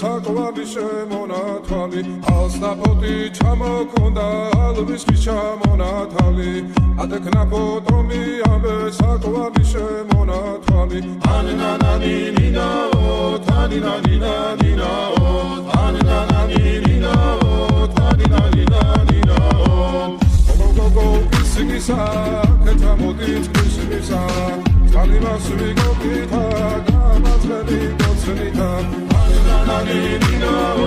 საკვალი შემონათვალი ალსნაფოთი ჩამოქონდა ალვისის ჩამონათალი ატექნა ფოტომი ამბე საკვალი შემონათვალი ანინანანინინაო თანინანინანინაო ანინანანინინაო თანინანინანინაო გოგოგოგო ისგისა კეთამოდით ისგისა Alimas we go kita, gamas we go tsunita. Anina